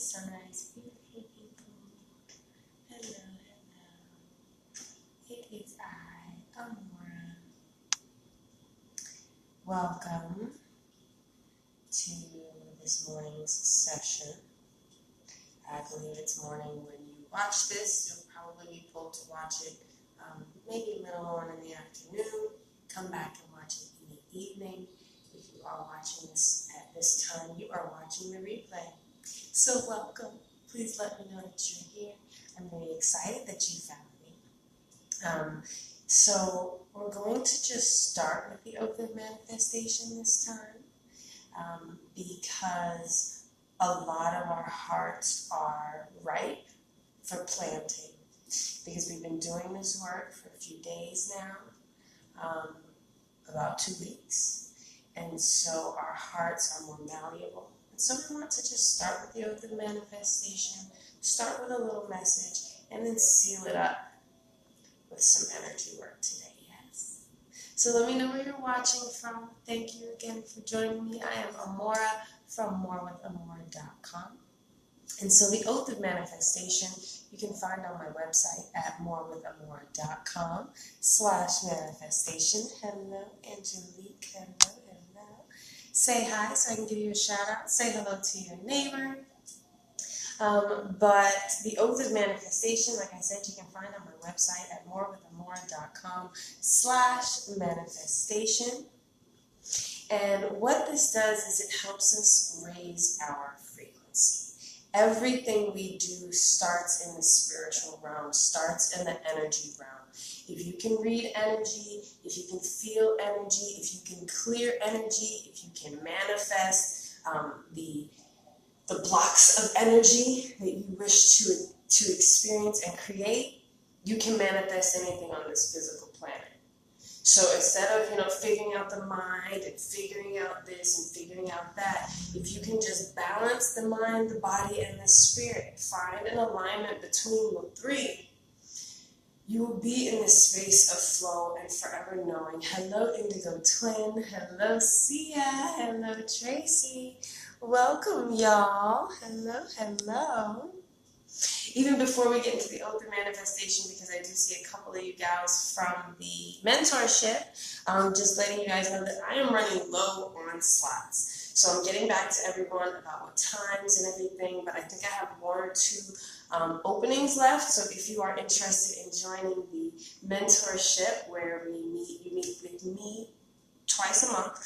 sunrise, beautiful people. Hello, hello. It is I, Amora. Welcome to this morning's session. I believe it's morning when you watch this. You'll probably be pulled to watch it maybe middle on in the afternoon. Come back and watch it in the evening. If you are watching this at this time, you are watching the replay. So welcome. Please let me know that you're here. I'm really excited that you found me. So we're going to just start with the oath of manifestation this time because a lot of our hearts are ripe for planting because we've been doing this work for a few days now, about 2 weeks, and so our hearts are more malleable. And so we want to just start with the oath of manifestation, start with a little message, and then seal it up with some energy work today, yes? So let me know where you're watching from. Thank you again for joining me. I am Amora from morewithamora.com. And so the oath of manifestation you can find on my website at morewithamora.com/manifestation. Hello, Angelique. Hello, hello. Say hi so I can give you a shout out. Say hello to your neighbor. But the oath of manifestation, like I said, you can find on my website at morewithamora.com/manifestation. And what this does is it helps us raise our frequency. Everything we do starts in the spiritual realm, starts in the energy realm. If you can read energy, if you can feel energy, if you can clear energy, if you can manifest the blocks of energy that you wish to experience and create, you can manifest anything on this physical planet. So instead of, figuring out the mind and figuring out this and figuring out that, if you can just balance the mind, the body, and the spirit, find an alignment between the three, you will be in this space of flow and forever knowing. Hello, Indigo Twin. Hello, Sia. Hello, Tracy. Welcome, y'all. Hello, hello. Even before we get into the oath of manifestation, because I do see a couple of you gals from the mentorship, just letting you guys know that I am running low on slots. So I'm getting back to everyone about what times and everything, but I think I have 1 or 2 openings left. So if you are interested in joining the mentorship where you meet with me twice a month,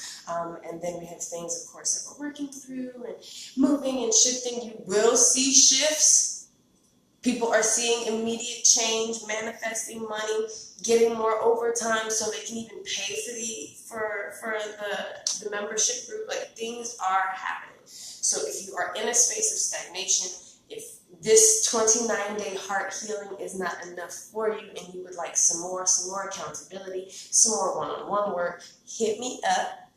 and then we have things, of course, that we're working through and moving and shifting. You will see shifts. People are seeing immediate change, manifesting money, getting more overtime so they can even pay for the membership group. Like, things are happening. So if you are in a space of stagnation, if this 29-day heart healing is not enough for you and you would like some more accountability, some more one-on-one work, hit me up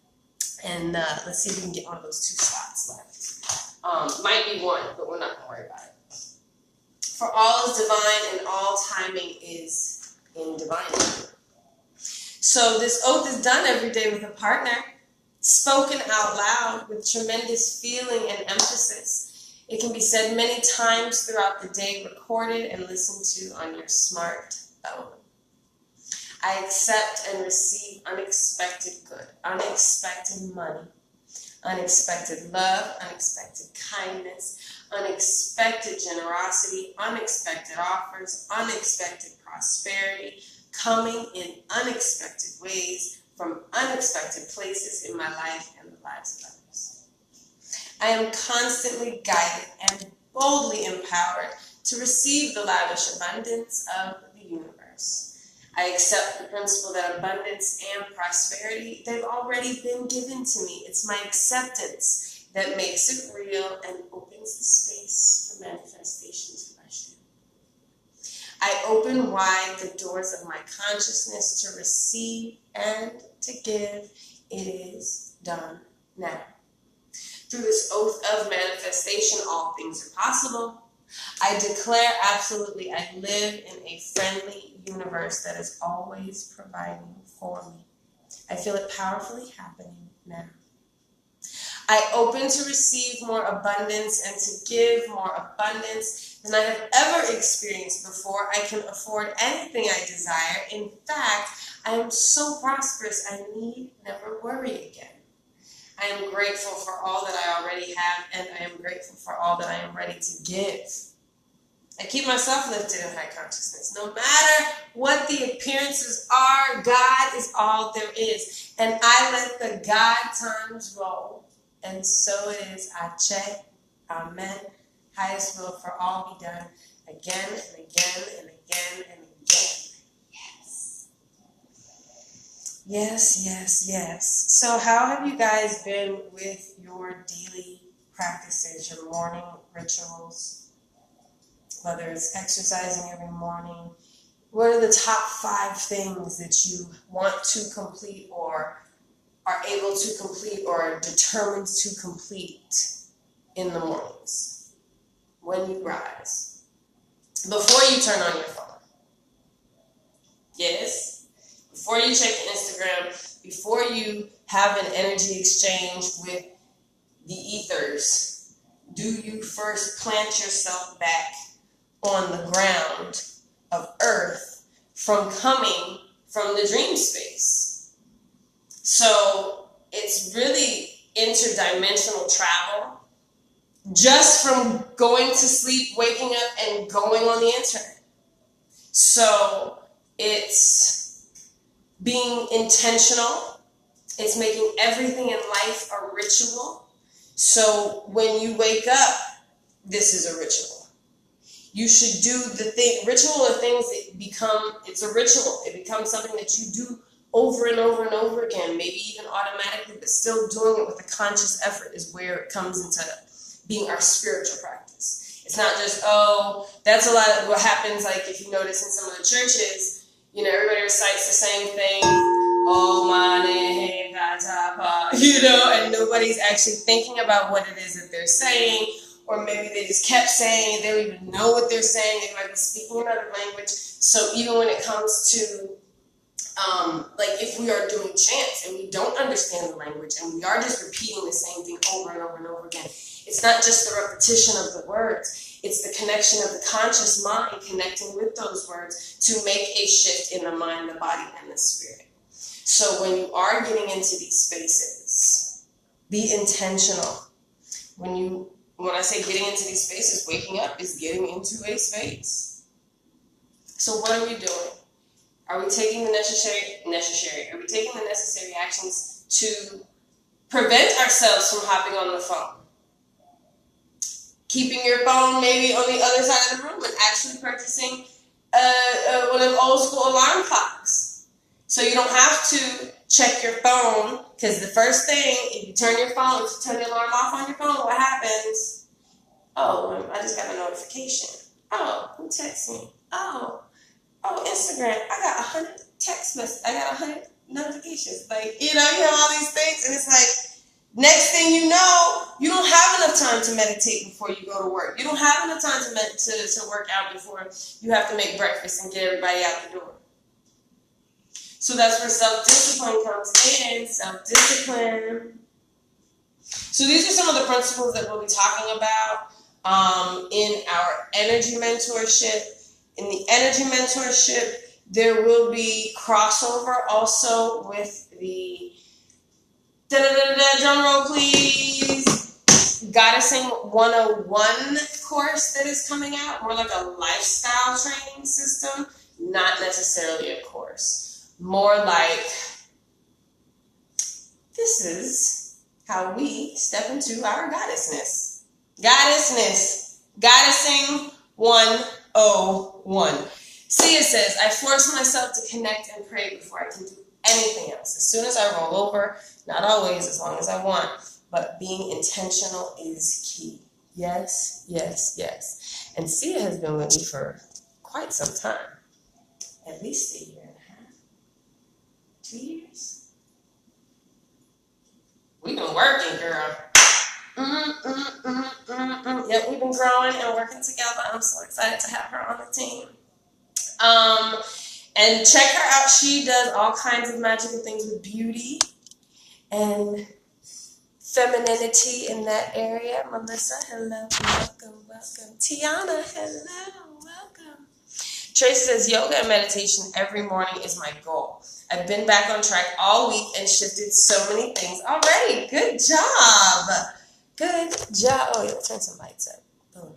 and let's see if we can get one of those 2 slots left. Might be 1, but we're not going to worry about it. For all is divine and all timing is in divine order. So this oath is done every day with a partner, spoken out loud with tremendous feeling and emphasis. It can be said many times throughout the day, recorded and listened to on your smart phone. I accept and receive unexpected good, unexpected money, unexpected love, unexpected kindness, unexpected generosity, unexpected offers, unexpected prosperity, coming in unexpected ways from unexpected places in my life and the lives of others. I am constantly guided and boldly empowered to receive the lavish abundance of the universe. I accept the principle that abundance and prosperity, they've already been given to me. It's my acceptance that makes it real and opens the space for manifestation to rush in. I open wide the doors of my consciousness to receive and to give. It is done now. Through this oath of manifestation, all things are possible. I declare absolutely I live in a friendly universe that is always providing for me. I feel it powerfully happening now. I open to receive more abundance and to give more abundance than I have ever experienced before. I can afford anything I desire. In fact, I am so prosperous I need never worry again. I am grateful for all that I already have, and I am grateful for all that I am ready to give. I keep myself lifted in high consciousness. No matter what the appearances are, God is all there is. And I let the God times roll. And so it is. Ache, amen. Highest will for all be done again and again and again and again. Yes. Yes, yes, yes. So how have you guys been with your daily practices, your morning rituals? Whether it's exercising every morning, what are the top 5 things that you want to complete or are able to complete or are determined to complete in the mornings when you rise? Before you turn on your phone. Yes? Before you check Instagram, before you have an energy exchange with the ethers, do you first plant yourself back on the ground of earth from coming from the dream space? So it's really interdimensional travel just from going to sleep, waking up, and going on the internet. So it's being intentional. It's making everything in life a ritual. So when you wake up, this is a ritual. You should do the thing. Ritual are things that it's a ritual. It becomes something that you do over and over and over again, maybe even automatically, but still doing it with a conscious effort is where it comes into being our spiritual practice. It's not just, that's a lot of what happens, like if you notice in some of the churches, everybody recites the same thing, and nobody's actually thinking about what it is that they're saying. Or maybe they just kept saying it, they don't even know what they're saying, they might be speaking another language. So even when it comes to, if we are doing chants and we don't understand the language and we are just repeating the same thing over and over and over again, it's not just the repetition of the words, it's the connection of the conscious mind connecting with those words to make a shift in the mind, the body, and the spirit. So when you are getting into these spaces, be intentional. When I say getting into these spaces, waking up is getting into a space. So what are we doing? Are we taking the necessary actions to prevent ourselves from hopping on the phone? Keeping your phone maybe on the other side of the room and actually purchasing one of old school alarm clocks. So you don't have to check your phone, because the first thing, if you turn your alarm off on your phone, what happens? Oh, I just got a notification. Oh, who texted me? Oh, Instagram. I got 100 text messages. I got 100 notifications. You have all these things, and it's like, next thing you know, you don't have enough time to meditate before you go to work. You don't have enough time to work out before you have to make breakfast and get everybody out the door. So that's where self-discipline comes in. Self-discipline. So these are some of the principles that we'll be talking about in our energy mentorship. In the energy mentorship, there will be crossover also with the drum roll please, Goddessing 101 course that is coming out. More like a lifestyle training system, not necessarily a course. More like, this is how we step into our goddessness. Goddessing 101. Sia says, I force myself to connect and pray before I can do anything else. As soon as I roll over, not always, as long as I want, but being intentional is key. Yes, yes, yes. And Sia has been with me for quite some time. At least a year and a half. 2 years? We've been working, girl. Yep, we've been growing and working together. I'm so excited to have her on the team. And check her out. She does all kinds of magical things with beauty and femininity in that area. Melissa, hello, welcome, welcome. Tiana, hello, welcome. Tracy says, yoga and meditation every morning is my goal. I've been back on track all week and shifted so many things already. Good job. Good job. Oh, yeah, turn some lights up. Boom.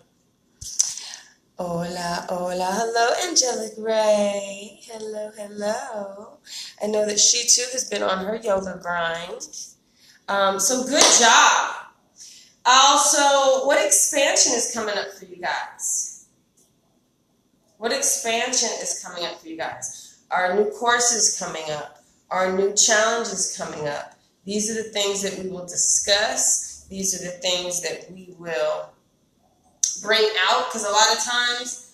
Hola, hola, hello, Angelic Ray. Hello, hello. I know that she too has been on her yoga grind. So good job. Also, what expansion is coming up for you guys? What expansion is coming up for you guys? Our new courses coming up. Our new challenges coming up. These are the things that we will discuss. These are the things that we will bring out, because a lot of times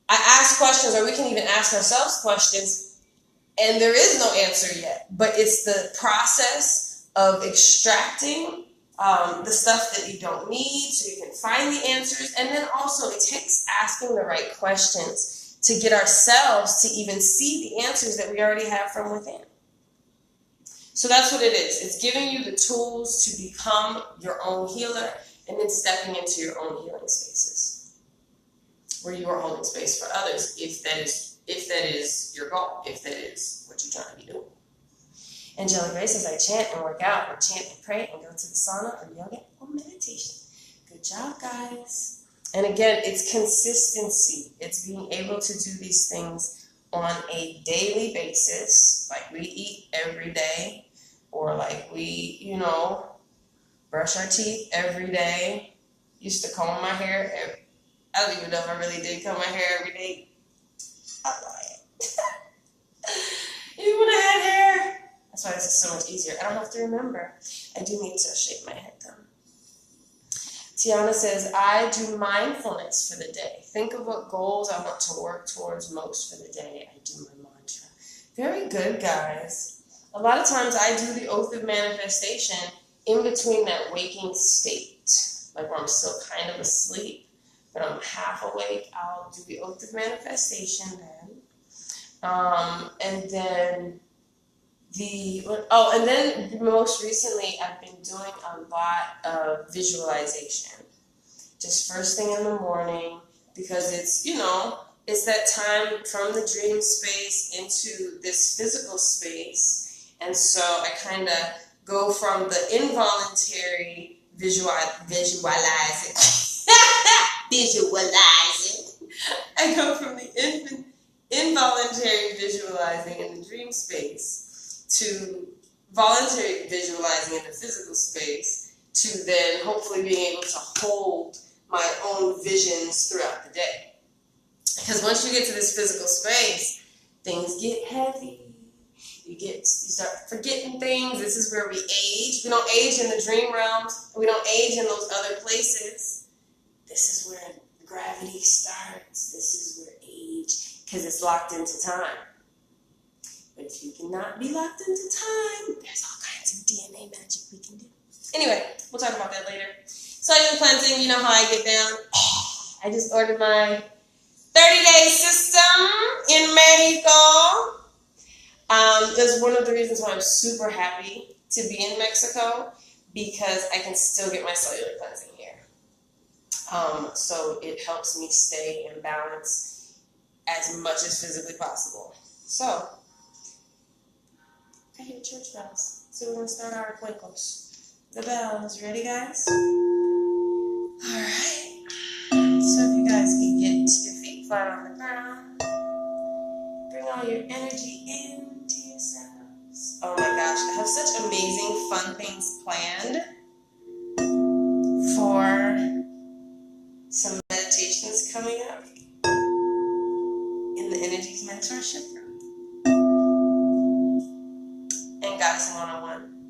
I ask questions, or we can even ask ourselves questions, and there is no answer yet. But it's the process of extracting the stuff that you don't need so you can find the answers. And then also it takes asking the right questions to get ourselves to even see the answers that we already have from within. So that's what it is. It's giving you the tools to become your own healer, and then stepping into your own healing spaces where you are holding space for others, if that is your goal, if that is what you're trying to be doing. Angelic Ray says, I chant and work out, or chant and pray and go to the sauna or yoga or meditation. Good job, guys. And again, it's consistency. It's being able to do these things on a daily basis, like we eat every day, or like we, brush our teeth every day. Used to comb my hair. I don't even know if I really did comb my hair every day. I'm lying. Even when I had hair. That's why this is so much easier. I don't have to remember. I do need to shave my head though. Tiana says, I do mindfulness for the day. Think of what goals I want to work towards most for the day. I do my mantra. Very good, guys. A lot of times I do the oath of manifestation in between that waking state, like where I'm still kind of asleep, but I'm half awake. I'll do the oath of manifestation then. And then most recently I've been doing a lot of visualization. Just first thing in the morning, because it's, it's that time from the dream space into this physical space. And so I kind of go from the involuntary visualizing. I go from the involuntary visualizing in the dream space to voluntary visualizing in the physical space, to then hopefully being able to hold my own visions throughout the day. Because once you get to this physical space, things get heavy. You start forgetting things. This is where we age. We don't age in the dream realms. We don't age in those other places. This is where gravity starts. This is where age, because it's locked into time. But if you cannot be locked into time, there's all kinds of DNA magic we can do. Anyway, we'll talk about that later. Cellular cleansing, you know how I get down. I just ordered my 30-day system in Mexico. That's one of the reasons why I'm super happy to be in Mexico, because I can still get my cellular cleansing here. So it helps me stay in balance as much as physically possible. So, I hear church bells. So we're going to start our cuencos. The bells. Ready, guys? Alright. So if you guys can get your feet flat on the ground, bring all your energy into yourselves. Oh my gosh, I have such amazing fun things planned for some meditations coming up in the Energies Mentorship Room and Goddessing 101.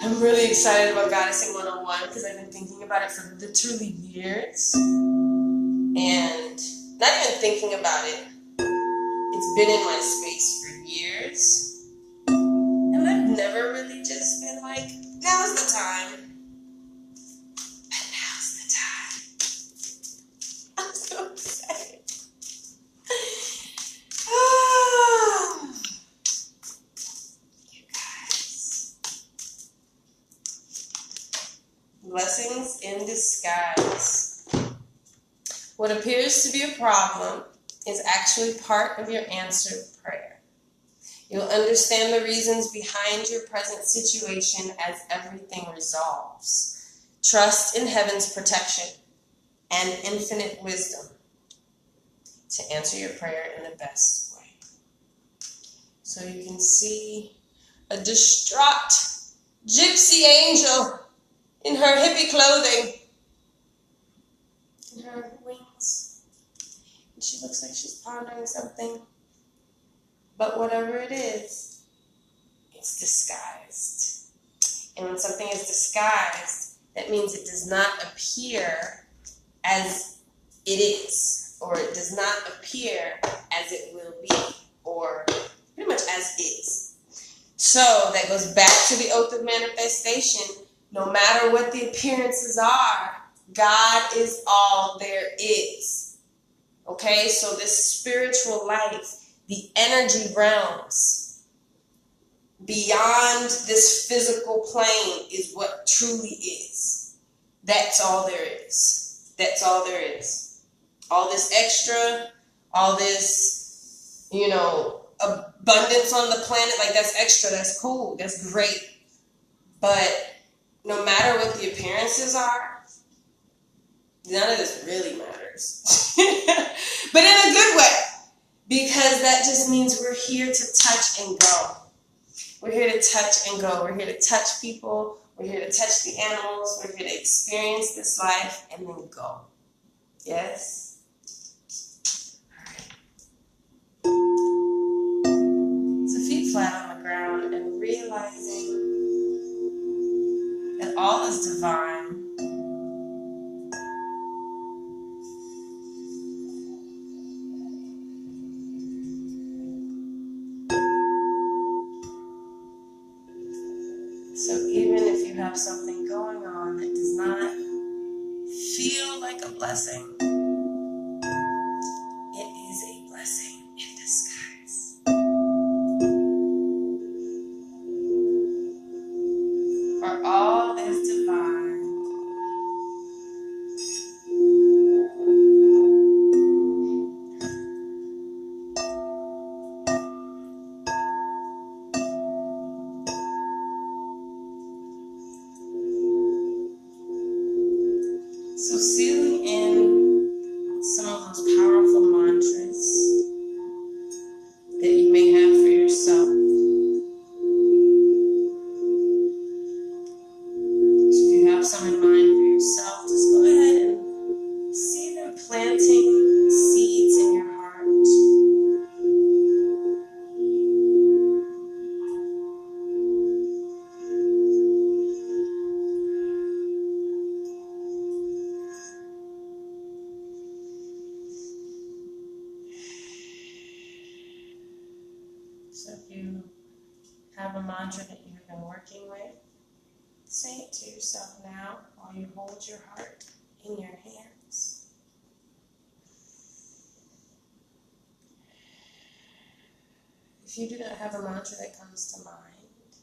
I'm really excited about Goddessing 101 because I've been thinking about it for literally years, and not even thinking about it, it's been in my space for years, and I've never really just been like, now's the time. And now's the time. I'm so excited. You guys. Blessings in disguise. What appears to be a problem is actually part of your answered prayer. You'll understand the reasons behind your present situation as everything resolves. Trust in heaven's protection and infinite wisdom to answer your prayer in the best way. So you can see a distraught gypsy angel in her hippie clothing and her wings. And she looks like she's pondering something. But whatever it is, it's disguised. And when something is disguised, that means it does not appear as it is, or it does not appear as it will be, or pretty much as is. So that goes back to the oath of manifestation. No matter what the appearances are, God is all there is. Okay, so this spiritual life, the energy realms beyond this physical plane is what truly is. That's all there is. That's all there is. All this extra, all this, abundance on the planet, like that's extra, that's cool, that's great. But no matter what the appearances are, none of this really matters. But in a good way. Because that just means we're here to touch and go. We're here to touch and go. We're here to touch people. We're here to touch the animals. We're here to experience this life and then go. Yes? All right. So feet flat on the ground and realizing that all is divine. So even if you have something going on that does not feel like a blessing, it is a blessing in disguise. For all is divine. So sealing in some of those powerful mantras that you may have for yourself. So if you have some in mind for yourself, just go ahead and see them planting seeds in your heart. So if you have a mantra that you've been working with, say it to yourself now while you hold your heart in your hands. If you do not have a mantra that comes to mind,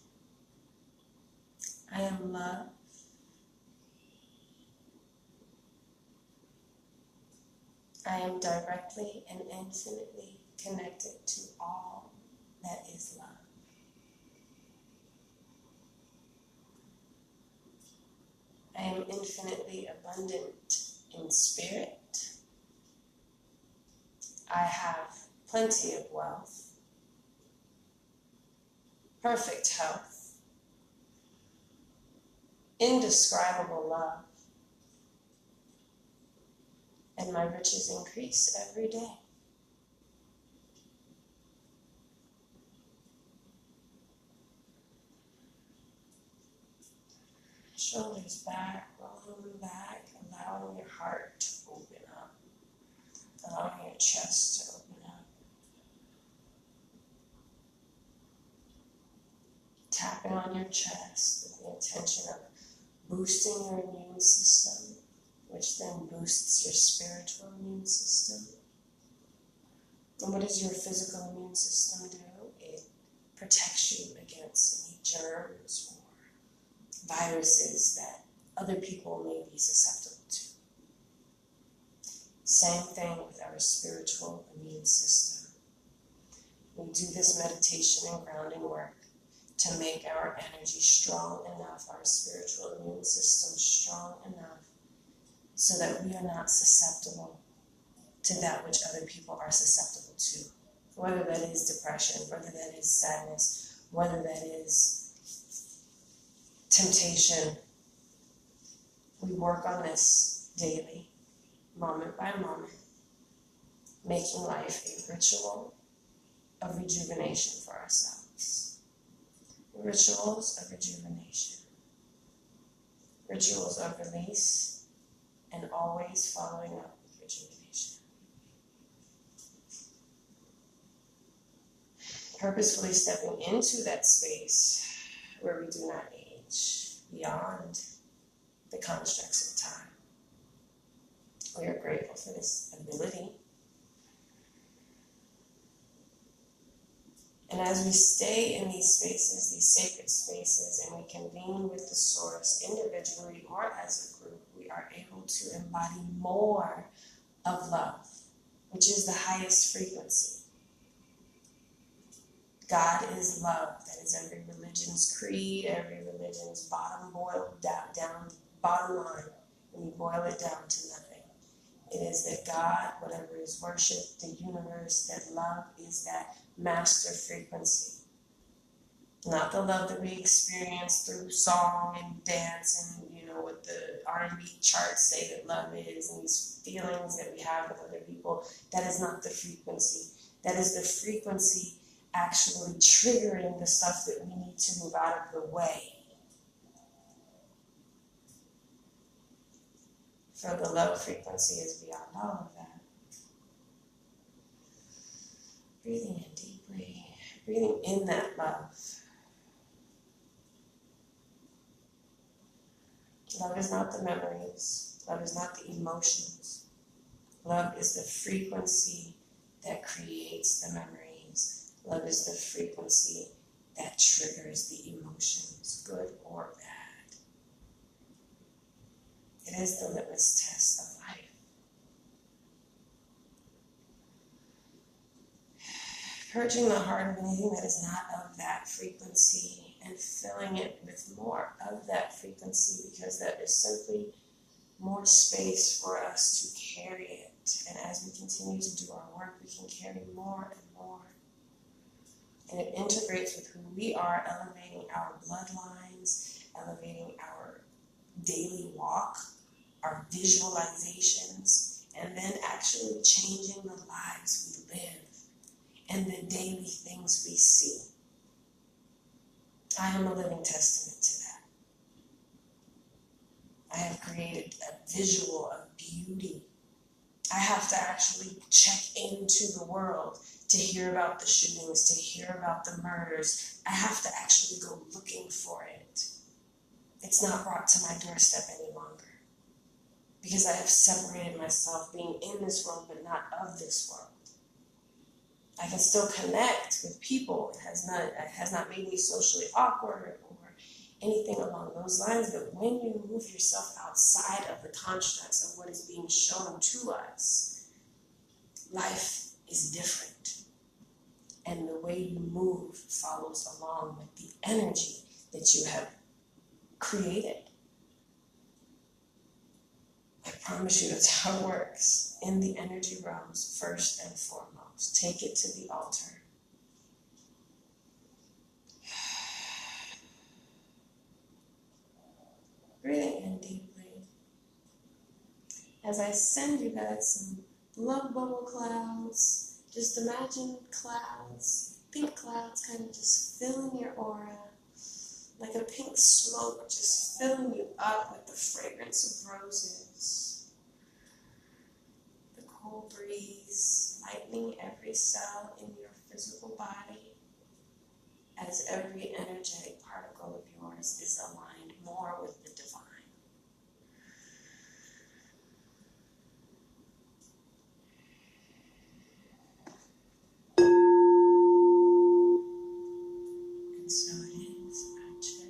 I am love. I am directly and infinitely connected to all that is love. I am infinitely abundant in spirit. I have plenty of wealth, perfect health, indescribable love, and my riches increase every day. Shoulders back, rolling back, allowing your heart to open up, allowing your chest to open up. Tapping on your chest with the intention of boosting your immune system, which then boosts your spiritual immune system. And what does your physical immune system do? It protects you against any germs or viruses that other people may be susceptible to. Same thing with our spiritual immune system. We do this meditation and grounding work to make our energy strong enough, our spiritual immune system strong enough, so that we are not susceptible to that which other people are susceptible to. Whether that is depression, whether that is sadness, whether that is temptation. We work on this daily, moment by moment, making life a ritual of rejuvenation for ourselves. Rituals of rejuvenation. Rituals of release, and always following up with rejuvenation. Purposefully stepping into that space where we do not age beyond the constructs of time. We are grateful for this ability. And as we stay in these spaces, these sacred spaces, and we convene with the source individually or as a group, we are able to embody more of love, which is the highest frequency. God is love. That is every religion's creed, every religion's bottom line, when you boil it down to nothing. It is that God, whatever is worshipped, the universe, that love is that master frequency. Not the love that we experience through song and dance and, what the R&B charts say that love is, and these feelings that we have with other people. That is not the frequency. That is the frequency actually triggering the stuff that we need to move out of the way. For the love frequency is beyond all of that. Breathing in deeply, breathing in that love. Love is not the memories. Love is not the emotions. Love is the frequency that creates the memories. Love is the frequency that triggers the emotions, good or bad. It is the litmus test of life. Purging the heart of anything that is not of that frequency and filling it with more of that frequency, because that is simply more space for us to carry it. And as we continue to do our work, we can carry more and more. And it integrates with who we are, elevating our bloodlines, elevating our daily walk, our visualizations, and then actually changing the lives we live and the daily things we see. I am a living testament to that. I have created a visual of beauty. I have to actually check into the world to hear about the shootings, to hear about the murders. I have to actually go looking for it. It's not brought to my doorstep any longer, because I have separated myself, being in this world but not of this world. I can still connect with people. It has not made me socially awkward or anything along those lines. But when you move yourself outside of the constructs of what is being shown to us, life is different. And the way you move follows along with the energy that you have created. I promise you that's how it works in the energy realms, first and foremost. Take it to the altar. Breathing in deeply. As I send you guys some love bubble clouds, just imagine clouds, pink clouds kind of just filling your aura, like a pink smoke just filling you up with the fragrance of roses. The cool breeze lightening every cell in your physical body as every energetic particle of yours is aligned more with the divine. And so it is, Ache.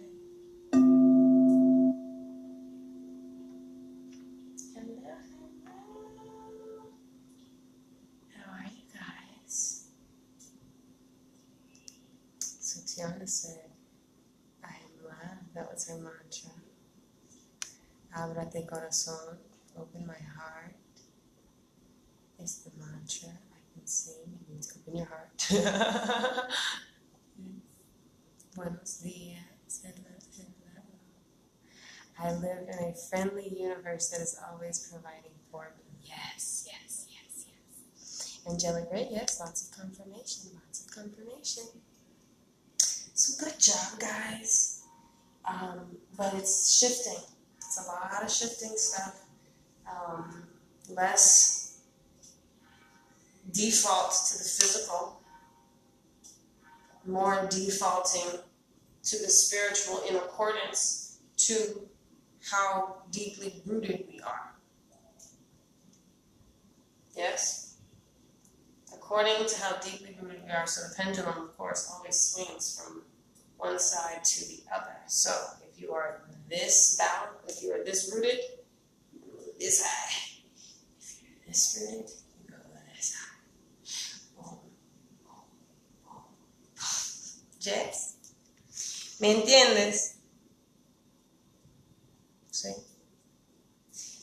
Tiana said, I am love. That was her mantra. Ábrate corazón. Open my heart. It's the mantra I can sing. It means open your heart. Buenos días. Hello. I live in a friendly universe that is always providing for me. Yes. Angelic Ray, yes, lots of confirmation. So good job, guys. But it's shifting. It's a lot of shifting stuff. Less default to the physical, more defaulting to the spiritual in accordance to how deeply rooted we are. Yes? According to how deeply rooted we are. So the pendulum, of course, always swings from one side to the other. So if you are this bound, if you are this rooted, you go this high. If you're this rooted, you go this high. Boom, boom, boom. Jess, ¿me entiendes? See?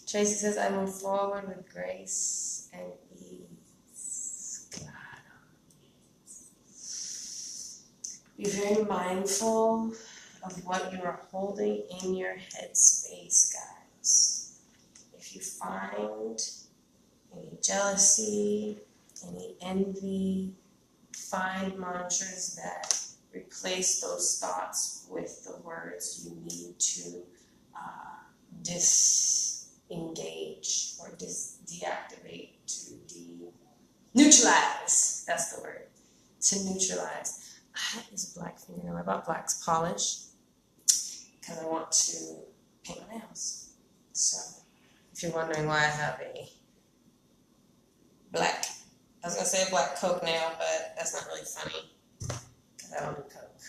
Tracy says, I move forward with grace and ease. Claro. Be very mindful of what you are holding in your head space, guys. If you find any jealousy, any envy, find mantras that replace those thoughts with the words you need to disengage or deactivate, to neutralize. That's the word. To neutralize. I have this black fingernail. I bought black polish because I want to paint my nails. So, if you're wondering why I have a black, I was going to say a black Coke nail, but that's not really funny because I don't do Coke.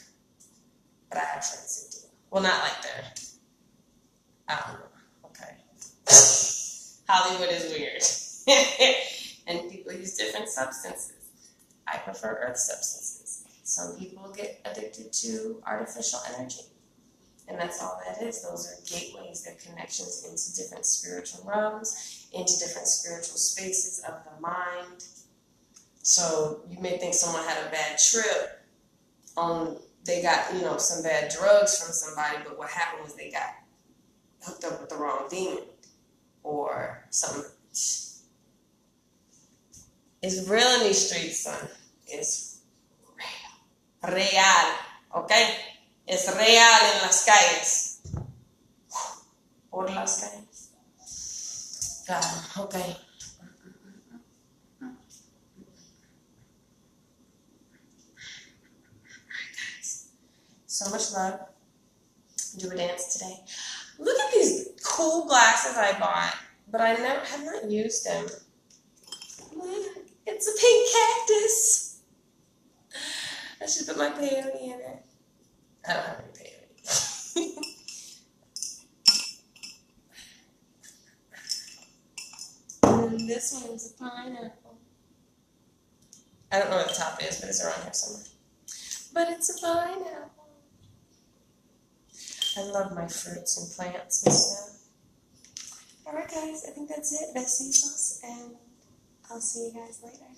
But I actually do. Well, not like that. I don't know. Okay. Hollywood is weird. And people use different substances. I prefer earth substances. Some people get addicted to artificial energy. And that's all that is. Those are gateways, they're connections into different spiritual realms, into different spiritual spaces of the mind. So you may think someone had a bad trip they got, some bad drugs from somebody, but what happened was they got hooked up with the wrong demon or something. It's real in these streets, son. It's real. Real. Okay? Es real en las calles. Por las calles. God, okay. So much love. Do a dance today. Look at these cool glasses I bought, but I have not used them. It's a pink cactus. I should put my peyote in it. I don't have any peyote. And this one's a pineapple. I don't know what the top is, but it's around here somewhere. But it's a pineapple. I love my fruits and plants and stuff. Alright guys, I think that's it. Besitos, and I'll see you guys later.